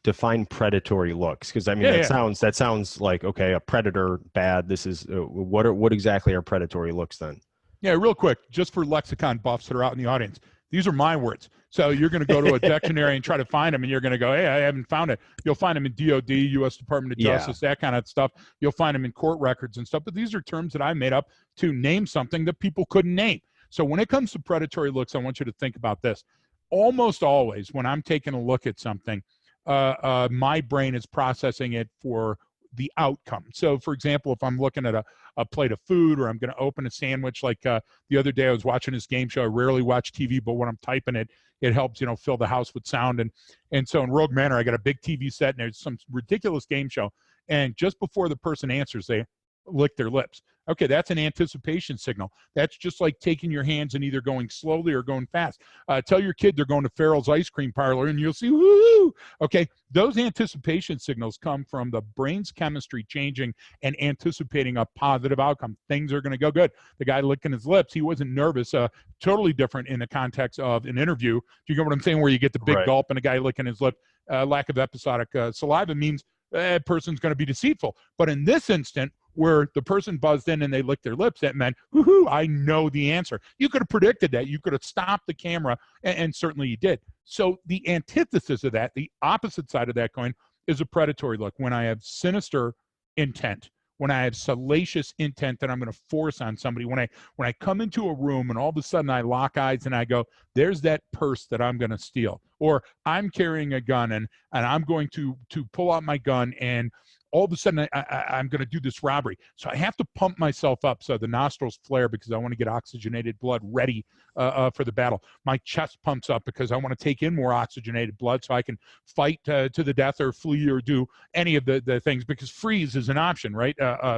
define predatory looks? Because I mean, that sounds like, okay, a predator, bad. This is what exactly are predatory looks then? Yeah, real quick, just for lexicon buffs that are out in the audience, these are my words. So you're going to go to a dictionary and try to find them, and you're going to go, hey, I haven't found it. You'll find them in DOD, U.S. Department of Justice, that kind of stuff. You'll find them in court records and stuff. But these are terms that I made up to name something that people couldn't name. So when it comes to predatory looks, I want you to think about this. Almost always when I'm taking a look at something, my brain is processing it for the outcome. So, for example, if I'm looking at a plate of food, or I'm going to open a sandwich, like the other day I was watching this game show. I rarely watch TV, but when I'm typing it, it helps, fill the house with sound. And so in Rogue Manor, I got a big TV set, and there's some ridiculous game show. And just before the person answers, they lick their lips. Okay, that's an anticipation signal. That's just like taking your hands and either going slowly or going fast. Tell your kid they're going to Farrell's ice cream parlor and you'll see, woo! Okay, those anticipation signals come from the brain's chemistry changing and anticipating a positive outcome. Things are going to go good. The guy licking his lips, he wasn't nervous. Totally different in the context of an interview. Do you get what I'm saying? Where you get the big gulp and a guy licking his lip. Lack of episodic saliva means a person's going to be deceitful. But in this instant, where the person buzzed in and they licked their lips, that meant, woohoo, I know the answer. You could have predicted that. You could have stopped the camera, and certainly you did. So the antithesis of that, the opposite side of that coin, is a predatory look. When I have sinister intent, when I have salacious intent that I'm going to force on somebody, when I come into a room and all of a sudden I lock eyes and I go, there's that purse that I'm going to steal, or I'm carrying a gun and I'm going to pull out my gun, and all of a sudden I'm going to do this robbery. So I have to pump myself up so the nostrils flare because I want to get oxygenated blood ready for the battle. My chest pumps up because I want to take in more oxygenated blood so I can fight to the death or flee or do any of the things, because freeze is an option, right?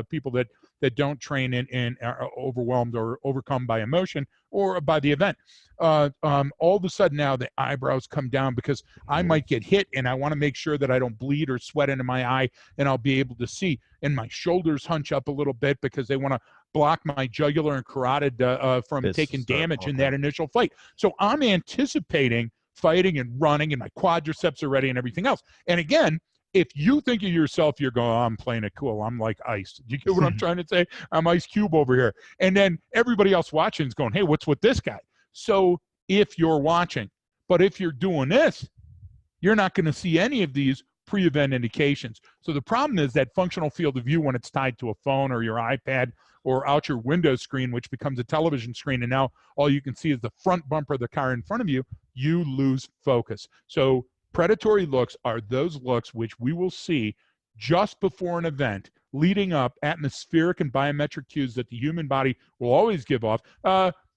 People that don't train and are overwhelmed or overcome by emotion or by the event. All of a sudden now the eyebrows come down because I might get hit and I want to make sure that I don't bleed or sweat into my eye and I'll be able to see. And my shoulders hunch up a little bit because they want to block my jugular and carotid from taking damage in that initial fight. So I'm anticipating fighting and running, and my quadriceps are ready and everything else. And again, if you think of yourself, you're going, oh, I'm playing it cool. I'm like ice. Do you get what I'm trying to say? I'm Ice Cube over here. And then everybody else watching is going, hey, what's with this guy? So if you're watching, but if you're doing this, you're not going to see any of these pre-event indications. So the problem is that functional field of view, when it's tied to a phone or your iPad or out your window screen, which becomes a television screen, and now all you can see is the front bumper of the car in front of you, you lose focus. So predatory looks are those looks which we will see just before an event, leading up atmospheric and biometric cues that the human body will always give off.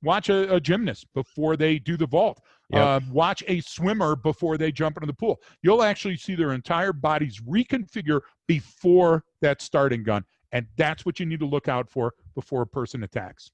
Watch a gymnast before they do the vault. Yep. Watch a swimmer before they jump into the pool. You'll actually see their entire bodies reconfigure before that starting gun. And that's what you need to look out for before a person attacks.